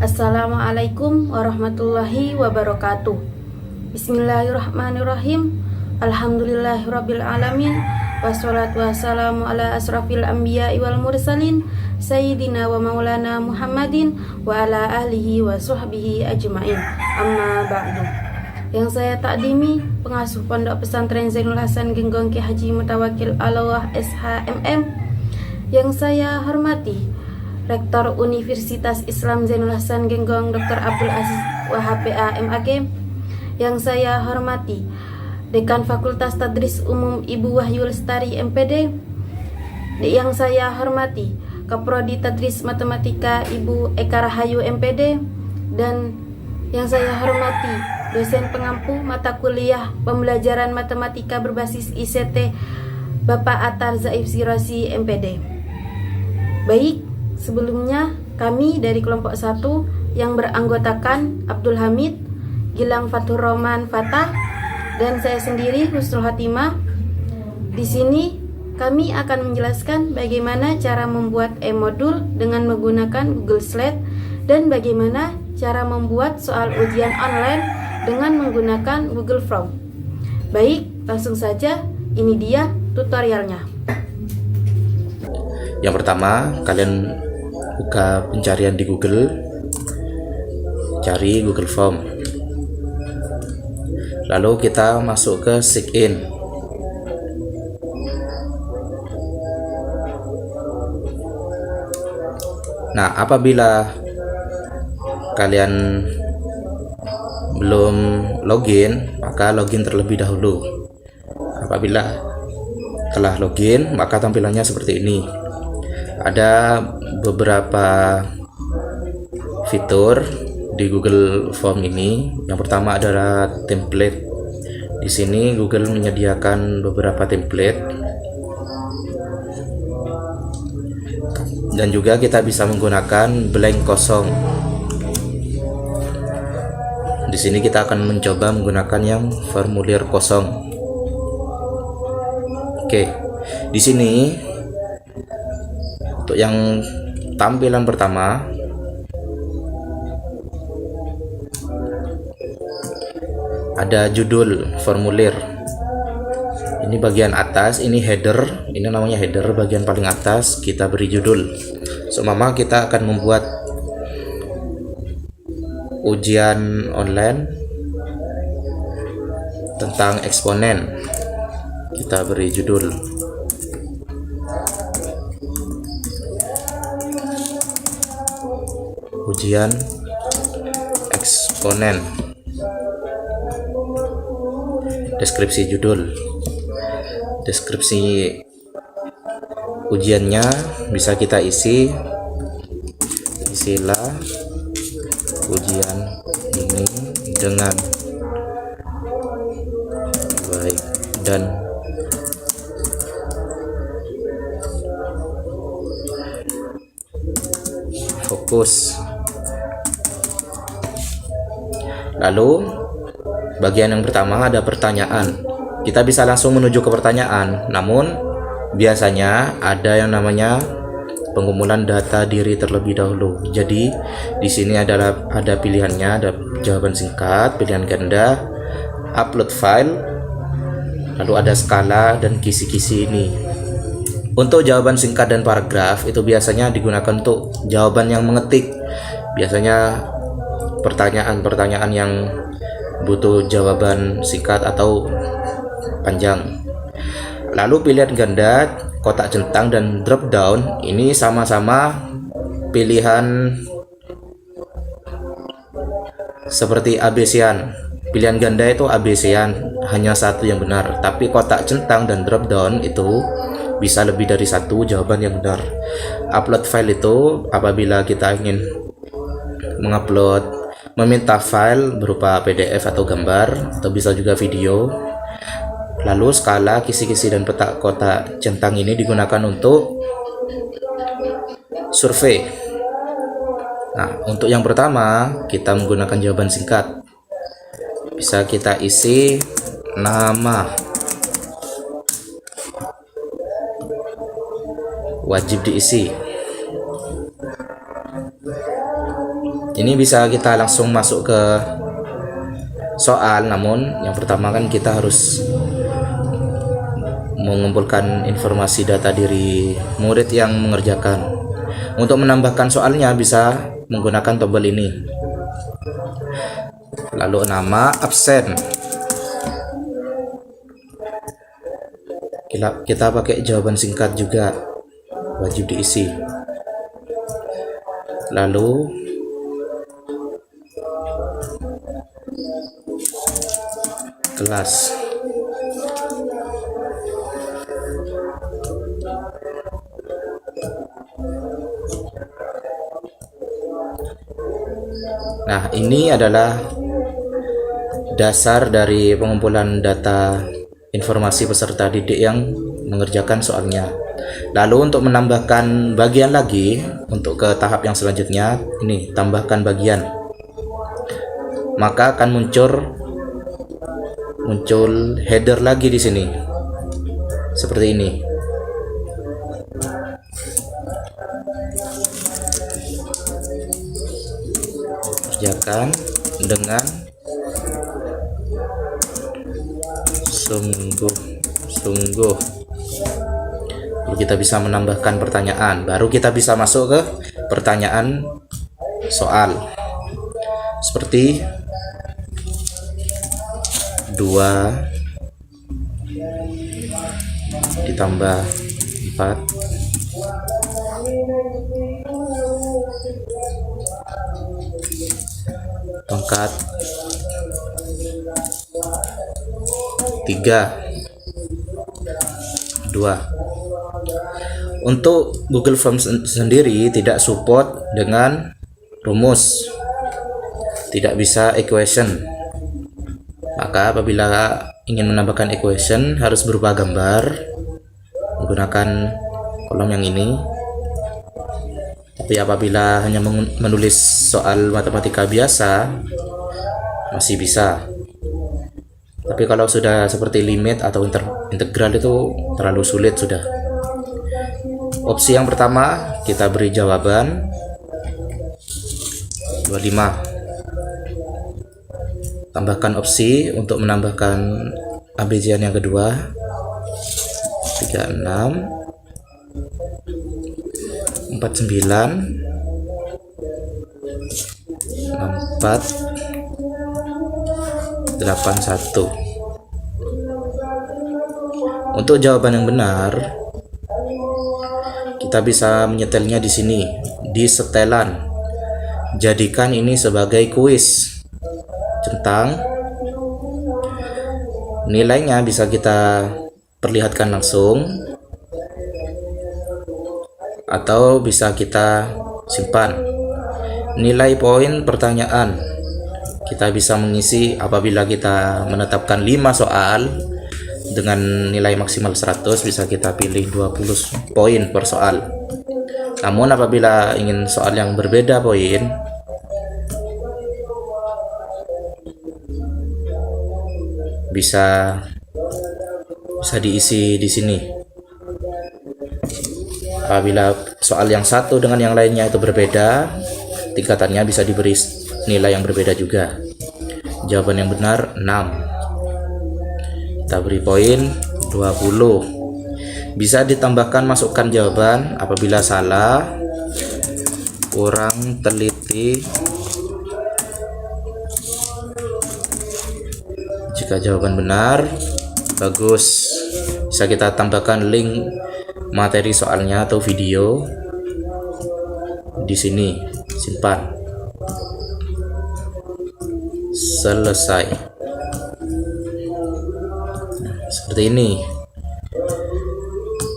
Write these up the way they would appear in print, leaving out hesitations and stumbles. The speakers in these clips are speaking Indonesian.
Assalamualaikum warahmatullahi wabarakatuh. Bismillahirrahmanirrahim. Alhamdulillahirabbil alamin. Wassalatu wassalamu ala asrafil anbiya'i wal mursalin sayyidina wa maulana Muhammadin wa ala ahlihi wa sahbihi ajmain. Amma ba'du. Yang saya takdimi pengasuh Pondok Pesantren Zainul Hasan Genggong Ki Haji Mutawakil Alawah SHMM. Yang saya hormati Rektor Universitas Islam Zainul Hasan Genggong Dr. Abdul Aziz Wahab MAG. Yang saya hormati Dekan Fakultas Tadris Umum Ibu Wahyu Lestari MPD. Yang saya hormati Kaprodi Tadris Matematika Ibu Eka Rahayu MPD. Dan yang saya hormati dosen pengampu mata kuliah pembelajaran matematika berbasis ICT Bapak Atar Zaif Sirosi MPD. Baik, sebelumnya kami dari kelompok 1 yang beranggotakan Abdul Hamid, Gilang Fathur Roman Fatah, dan saya sendiri Husnul Hatimah. Di sini kami akan menjelaskan bagaimana cara membuat e-modul dengan menggunakan Google Slide dan bagaimana cara membuat soal ujian online dengan menggunakan Google Form. Baik, langsung saja, ini dia tutorialnya. Yang pertama, kalian buka pencarian di Google, cari Google Form, lalu kita masuk ke Sign. Nah, apabila kalian belum login, maka login terlebih dahulu. Apabila telah login, maka tampilannya seperti ini. Ada beberapa fitur di Google Form ini. Yang pertama adalah template. Di sini Google menyediakan beberapa template, dan juga kita bisa menggunakan blank kosong. Di sini kita akan mencoba menggunakan yang formulir kosong. Oke, di sini untuk yang tampilan pertama, ada judul formulir. Ini bagian atas, ini header, ini namanya header. Bagian paling atas kita beri judul. Seumpama kita akan membuat ujian online tentang eksponen, kita beri judul ujian eksponen. Deskripsi judul, deskripsi ujiannya bisa kita isilah ujian ini dengan baik dan fokus. Lalu bagian yang pertama ada pertanyaan. Kita bisa langsung menuju ke pertanyaan, namun biasanya ada yang namanya pengumpulan data diri terlebih dahulu. Jadi di sini ada pilihannya, ada jawaban singkat, pilihan ganda, upload file, lalu ada skala dan kisi-kisi ini. Untuk jawaban singkat dan paragraf itu biasanya digunakan untuk jawaban yang mengetik. Biasanya pertanyaan-pertanyaan yang butuh jawaban singkat atau panjang. Lalu pilihan ganda, kotak centang, dan drop down ini sama-sama pilihan seperti ABC-an. Pilihan ganda itu ABC-an, hanya satu yang benar. Tapi kotak centang dan drop down itu bisa lebih dari satu jawaban yang benar. Upload file itu apabila kita ingin meminta file berupa PDF atau gambar, atau bisa juga video. Lalu skala, kisi-kisi, dan peta kotak centang ini digunakan untuk survei. Nah, untuk yang pertama kita menggunakan jawaban singkat. Bisa kita isi nama, wajib diisi. Ini bisa kita langsung masuk ke soal, namun yang pertama kan kita harus mengumpulkan informasi data diri murid yang mengerjakan. Untuk menambahkan soalnya bisa menggunakan tombol ini. Lalu nama, absen. Kita pakai jawaban singkat juga, wajib diisi. Lalu kelas. Nah, ini adalah dasar dari pengumpulan data informasi peserta didik yang mengerjakan soalnya. Lalu untuk menambahkan bagian lagi, untuk ke tahap yang selanjutnya, ini tambahkan bagian. Maka akan muncul header lagi di sini. Seperti ini. Kerjakan dengan sungguh-sungguh. Lalu kita bisa menambahkan pertanyaan. Baru kita bisa masuk ke pertanyaan soal. Seperti 2 ditambah 4 pangkat 3/2. Untuk Google Forms sendiri tidak support dengan rumus, tidak bisa equation. Maka apabila ingin menambahkan equation harus berupa gambar menggunakan kolom yang ini. Tapi apabila hanya menulis soal matematika biasa masih bisa. Tapi kalau sudah seperti limit atau integral itu terlalu sulit sudah. Opsi yang pertama kita beri jawaban 25. Tambahkan opsi untuk menambahkan abjad yang kedua 36 49 64 81. Untuk jawaban yang benar kita bisa menyetelnya di sini di setelan. Jadikan ini sebagai kuis centang. Nilainya bisa kita perlihatkan langsung atau bisa kita simpan. Nilai poin pertanyaan kita bisa mengisi apabila kita menetapkan 5 soal dengan nilai maksimal 100, bisa kita pilih 20 poin per soal. Namun apabila ingin soal yang berbeda poin, bisa diisi di sini. Apabila soal yang satu dengan yang lainnya itu berbeda, tingkatannya bisa diberi nilai yang berbeda juga. Jawaban yang benar 6. Kita beri poin 20. Bisa ditambahkan masukkan jawaban apabila salah, kurang teliti. Jika jawaban benar, bagus. Bisa kita tambahkan link materi soalnya atau video di sini. Simpan. Selesai. Nah, seperti ini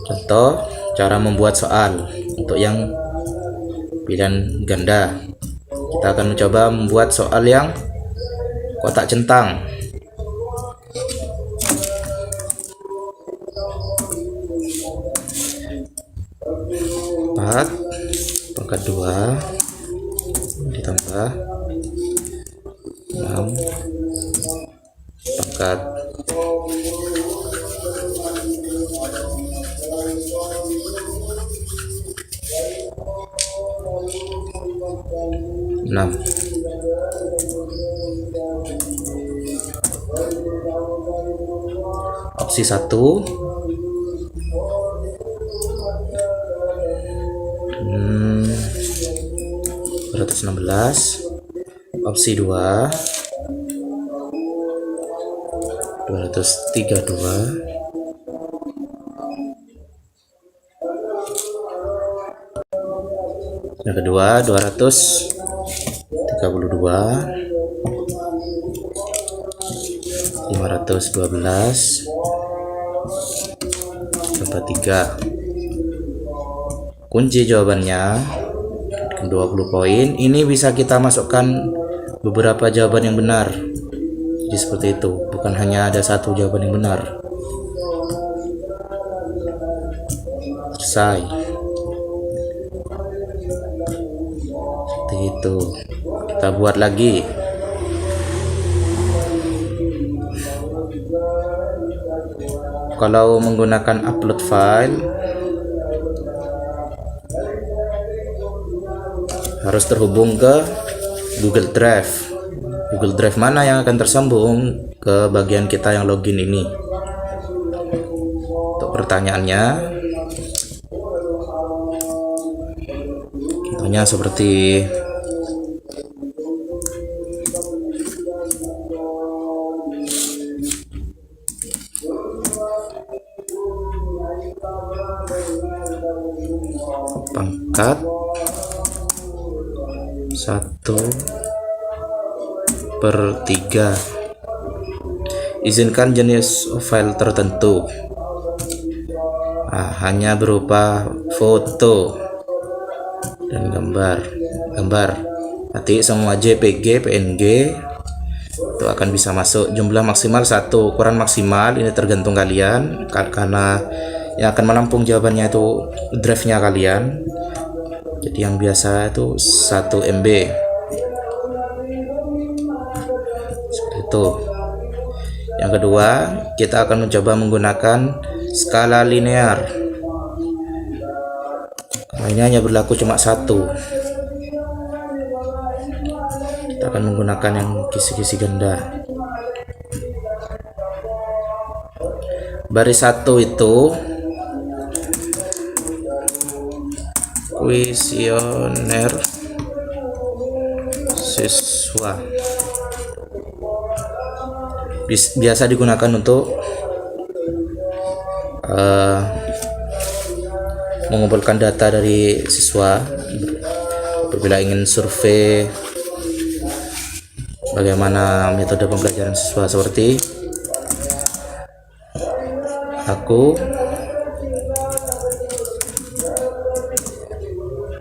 contoh cara membuat soal untuk yang pilihan ganda. Kita akan mencoba membuat soal yang kotak centang. 4 pangkat 2 ditambah 6 pangkat 5. 6. Opsi 1 216. Opsi 2 232. Yang kedua 232, 512, 3. Kunci jawabannya 20 poin. Ini bisa kita masukkan beberapa jawaban yang benar. Jadi seperti itu, bukan hanya ada satu jawaban yang benar. Selesai. Seperti itu. Kita buat lagi. Kalau menggunakan upload file, harus terhubung ke Google Drive. Google Drive mana yang akan tersambung ke bagian kita yang login ini. Untuk pertanyaannya, contohnya seperti pangkat 1/3. Izinkan jenis file tertentu. Hanya berupa foto dan gambar. Nanti semua JPG, PNG itu akan bisa masuk. Jumlah maksimal 1, ukuran maksimal ini tergantung kalian, karena yang akan menampung jawabannya itu drive-nya kalian. Jadi yang biasa itu 1 MB. Seperti itu. Yang kedua, kita akan mencoba menggunakan skala linear. Nah, ini hanya berlaku cuma 1. Kita akan menggunakan yang kisi-kisi ganda. Baris 1 itu kuesioner siswa, biasa digunakan untuk mengumpulkan data dari siswa apabila ingin survei bagaimana metode pembelajaran siswa. Seperti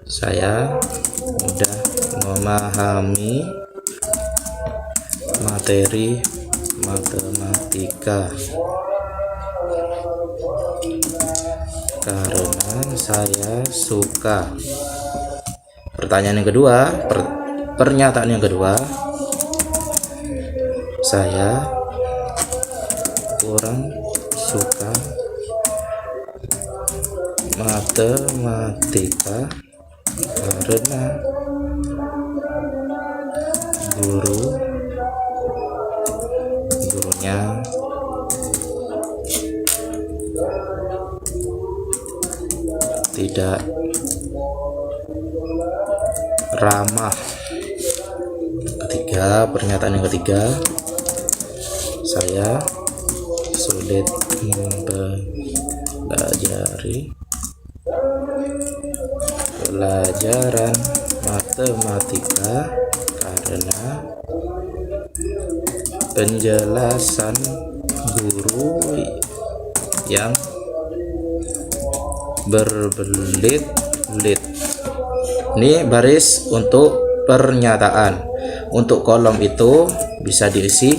saya mudah memahami materi matematika karena saya suka. Pertanyaan yang kedua, pernyataan yang kedua, saya kurang suka matematika karena gurunya tidak ramah. Ketiga, pernyataan yang ketiga, saya sulit mempelajari pelajaran matematika karena penjelasan guru yang berbelit-belit. Ini baris untuk pernyataan. Untuk kolom itu bisa diisi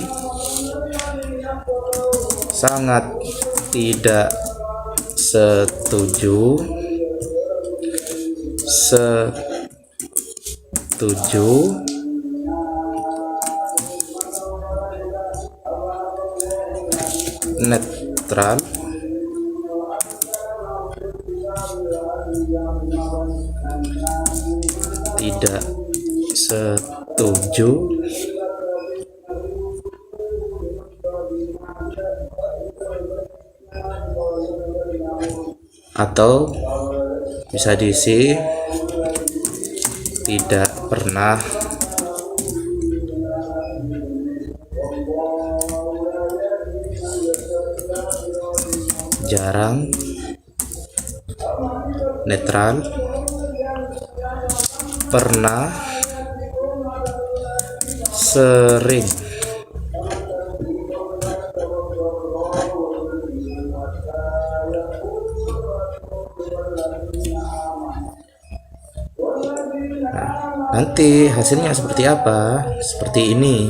sangat tidak setuju, netral, tidak setuju, atau bisa diisi tidak pernah, jarang, netral, pernah, sering. Nanti hasilnya seperti apa? Seperti ini.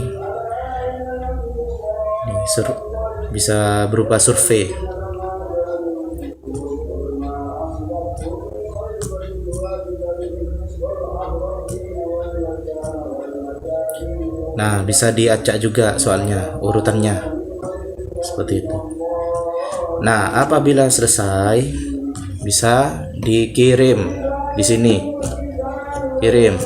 Bisa berupa survei. Nah, bisa diacak juga soalnya urutannya seperti itu. Nah, apabila selesai bisa dikirim di sini. Kirim.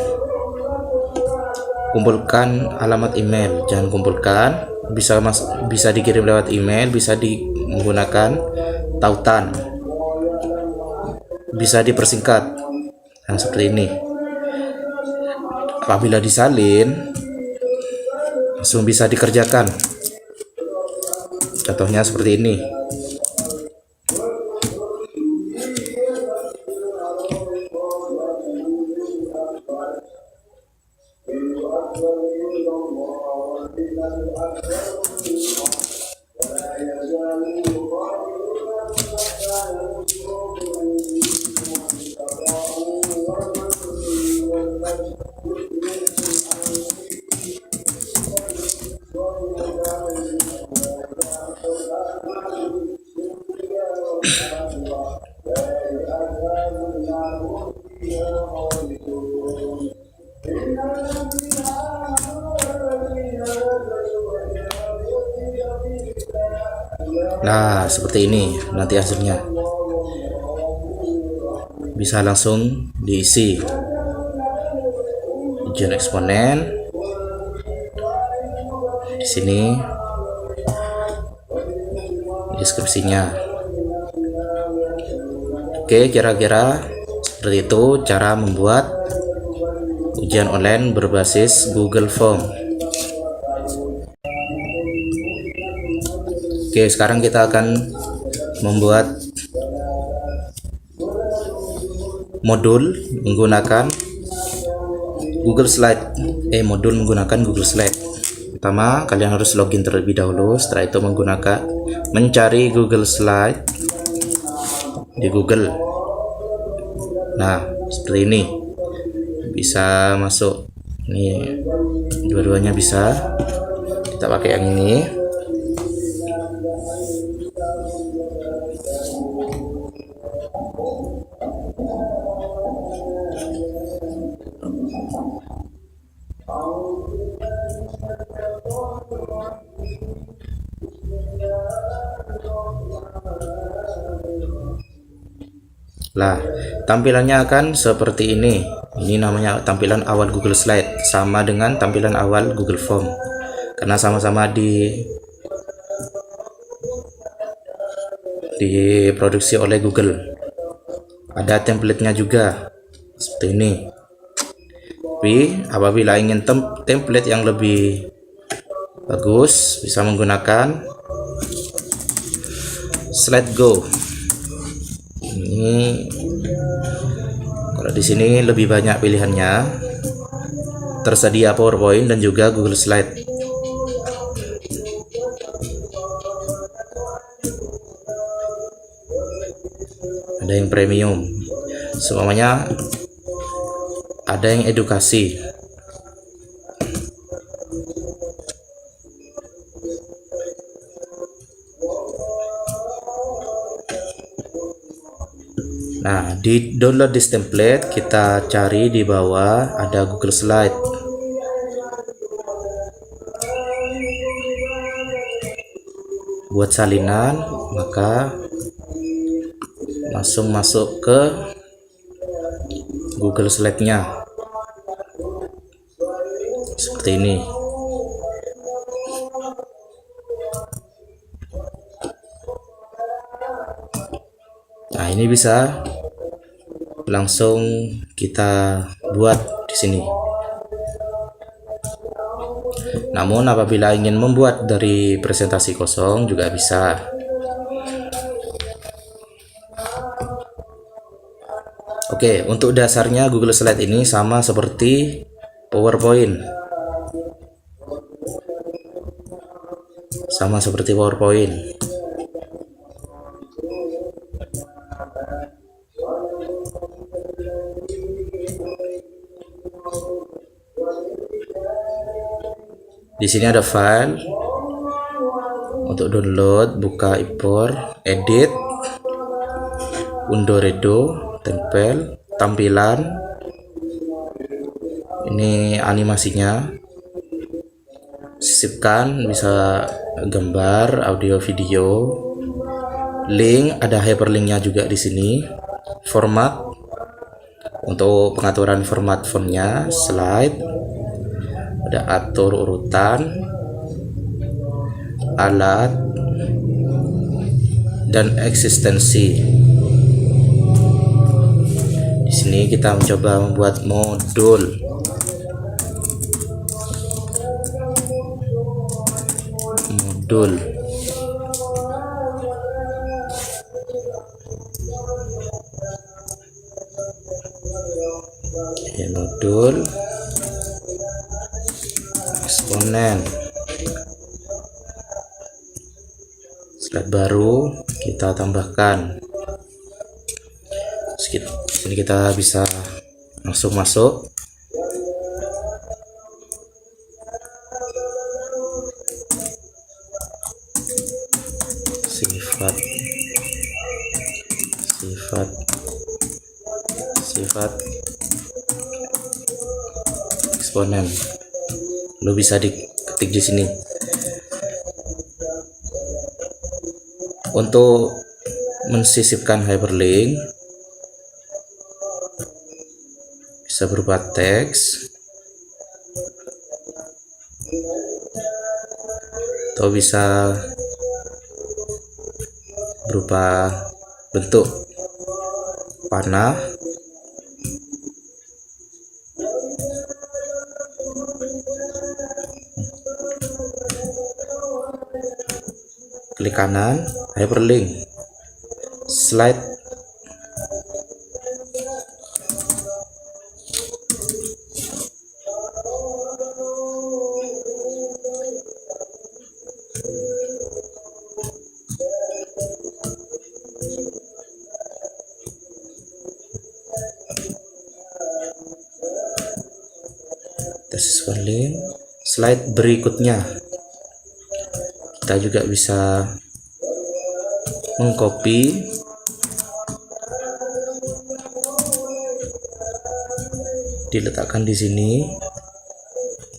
Kumpulkan alamat email, jangan kumpulkan, bisa dikirim lewat email, bisa menggunakan tautan, bisa dipersingkat. Nah, seperti ini. Apabila disalin langsung bisa dikerjakan. Contohnya seperti ini. Nah, seperti ini nanti hasilnya. Bisa langsung diisi. Ujian eksponen. Di sini deskripsinya. Oke, kira-kira seperti itu cara membuat ujian online berbasis Google Form. Oke, sekarang kita akan membuat modul menggunakan Google Slide. Modul menggunakan Google Slide. Pertama, kalian harus login terlebih dahulu. Setelah itu mencari Google Slide di Google. Nah, seperti ini. Bisa masuk. Ini dua-duanya bisa. Kita pakai yang ini. Lah, tampilannya akan seperti ini. Ini namanya tampilan awal Google Slide, sama dengan tampilan awal Google Form, karena sama-sama diproduksi oleh Google. Ada template-nya juga seperti ini. Tapi apabila ingin template yang lebih bagus, bisa menggunakan Slide Go. Ini kalau di sini lebih banyak pilihannya. Tersedia PowerPoint dan juga Google Slide. Ada yang premium, semuanya. Ada yang edukasi. Nah, di download this template, kita cari di bawah ada Google Slide. Buat salinan, maka langsung masuk ke Google Slide-nya. seperti ini. Nah, ini bisa langsung kita buat di sini. Namun apabila ingin membuat dari presentasi kosong juga bisa. Oke, untuk dasarnya Google Slide ini sama seperti PowerPoint. Sama seperti PowerPoint. Di sini ada file untuk download, buka import, edit, undo redo, tempel, tampilan. Ini animasinya. Sisipkan, bisa gambar, audio, video. Link, ada hyperlinknya juga di sini. Format untuk pengaturan format fontnya, slide. Ada atur urutan, alat, dan eksistensi. Di sini kita mencoba membuat modul. Modul eksponen. Slide baru kita tambahkan. Sini kita bisa langsung masuk. Sifat eksponen. Lo bisa diketik di sini. Untuk mensisipkan hyperlink bisa berupa teks atau bisa berupa bentuk panah, klik kanan, hyperlink, slide, link. Slide berikutnya kita juga bisa mengcopy diletakkan di sini,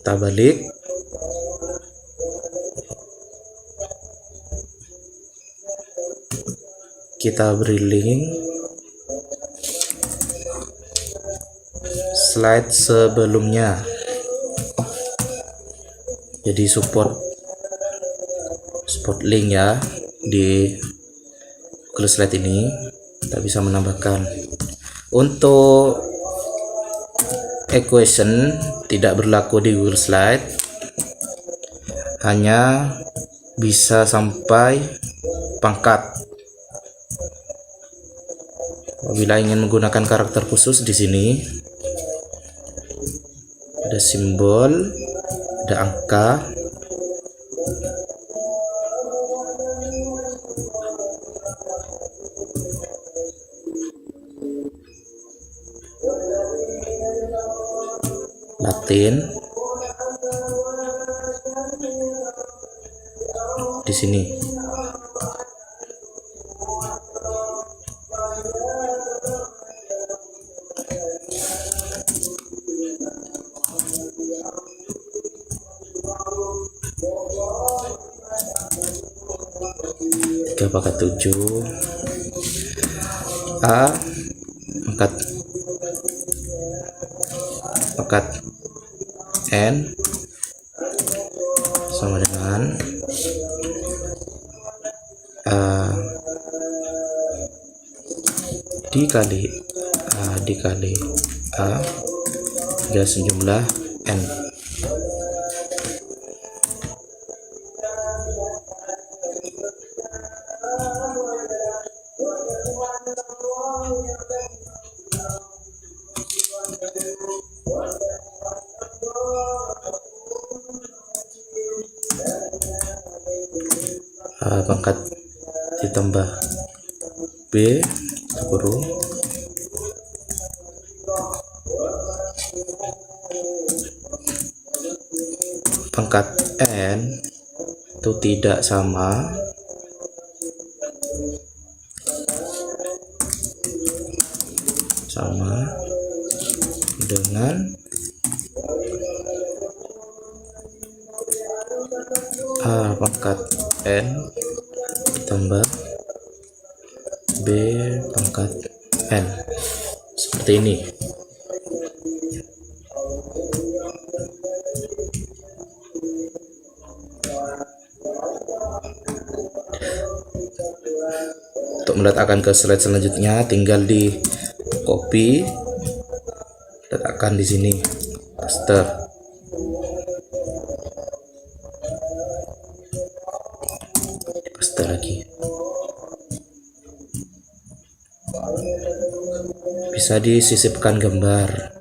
kita balik, kita beri link slide sebelumnya. Jadi support link ya di Google Slide ini. Kita bisa menambahkan. Untuk equation tidak berlaku di Google Slide, hanya bisa sampai pangkat. Apabila ingin menggunakan karakter khusus, di sini ada simbol, ada angka, Latin di sini. Pangkat 7 A, pangkat N sama dengan dikali A dan sejumlah N. A pangkat ditambah B kurung pangkat N itu tidak sama dengan A pangkat N ditambah B pangkat N, seperti ini. Untuk meletakkan ke slide selanjutnya tinggal di copy, letakkan di sini, paste. Lagi bisa disisipkan gambar.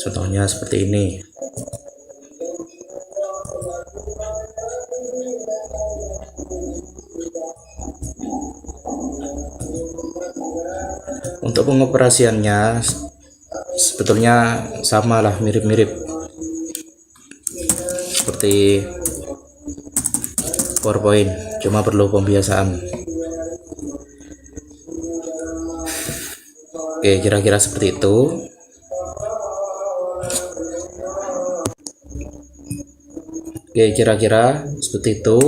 Contohnya seperti ini. Untuk pengoperasiannya sebetulnya samalah, mirip-mirip seperti PowerPoint, cuma perlu pembiasaan. Oke, kira-kira seperti itu. Oke, kira-kira seperti itu.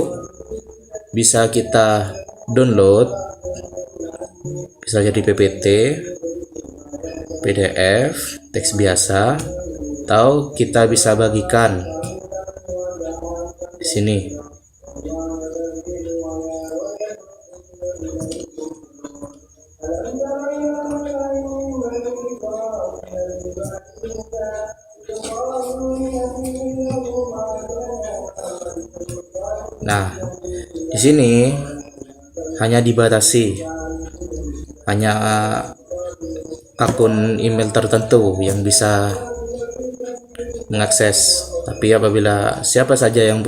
Bisa kita download, bisa jadi PPT, PDF, teks biasa, atau kita bisa bagikan di sini. Nah, di sini hanya dibatasi, hanya akun email tertentu yang bisa mengakses. Tapi apabila siapa saja yang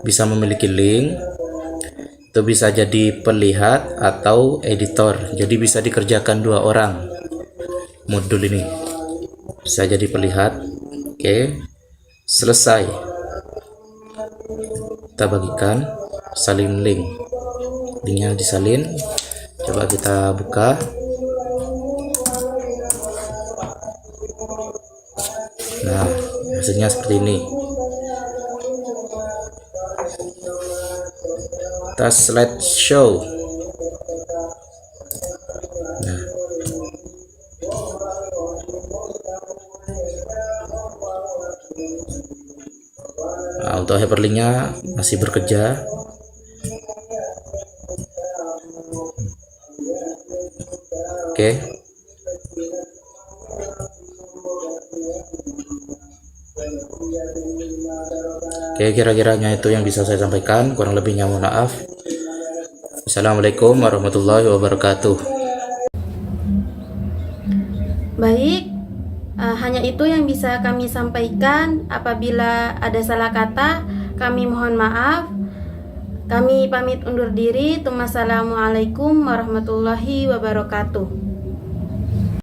bisa memiliki link, itu bisa jadi pelihat atau editor. Jadi bisa dikerjakan 2 orang. Modul ini bisa jadi pelihat. Oke, selesai. Kita bagikan, salin link, linknya disalin. Coba kita buka. Nah, hasilnya seperti ini. Kita slideshow. Nah, untuk hyperlinknya masih bekerja. Oke. Oke, kira-kiranya itu yang bisa saya sampaikan. Kurang lebihnya mohon maaf. Assalamualaikum warahmatullahi wabarakatuh. Baik, hanya itu yang bisa kami sampaikan. Apabila ada salah kata, kami mohon maaf. Kami pamit undur diri. Assalamualaikum warahmatullahi wabarakatuh.